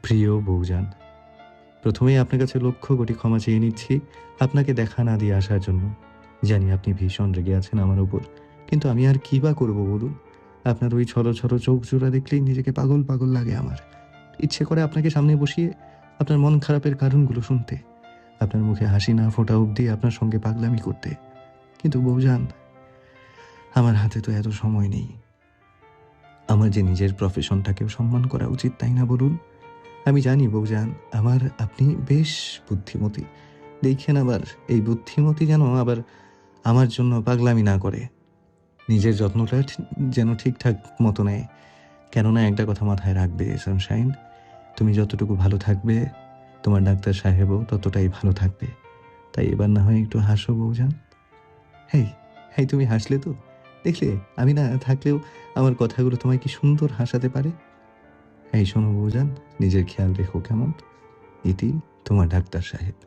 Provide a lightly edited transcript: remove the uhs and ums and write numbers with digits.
প্রিয় বউজান, প্রথমেই আপনার কাছে লক্ষ কোটি ক্ষমা চেয়ে নিচ্ছি আপনাকে দেখা না দিয়ে আসার জন্য। জানি আপনি ভীষণ রেগে আছেন আমার উপর। কিন্তু আমি আর কি বা করব বলুন? আপনার ওই ছলো চোখ জোড়া দেখলেই নিজেকে পাগল, পাগল লাগে আমার। ইচ্ছে করে আপনাকে সামনে বসিয়ে আপনার মন খারাপের কারণগুলো শুনতে। আপনার মুখে হাসি না ফোটা অবধি আপনার সঙ্গে পাগলামি করতে। কিন্তু বউজান, আমার হাতে তো এত সময় নেই। আমার যে নিজের প্রফেশনটাকেও সম্মান করা উচিত, তাই না বলুন? আমি জানি বউজান, আপনি বেশ বুদ্ধিমতী। দেইখেন আবার এই বুদ্ধিমতী যেন আবার আমার জন্য পাগলামি না করে। নিজের যত্নটা যেন ঠিকঠাক মতো নেয়। কেননা একটা কথা মাথায় রাখবে সানশাইন, তুমি যতটুকু ভালো থাকবে, তোমার ডাক্তার সাহেবও ততটাই ভালো থাকবে। তাই এবার না হয় একটু হাসো বউজান। হেই, হেই তুমি হাসলে তো? দেখলে আমি না থাকলেও আমার কথাগুলো তোমায় কি সুন্দর হাসাতে পারে। এই শোনো বউজান, নিজের খেয়াল রেখো কেমন? ইতি তোমার ডাক্তার সাহেব।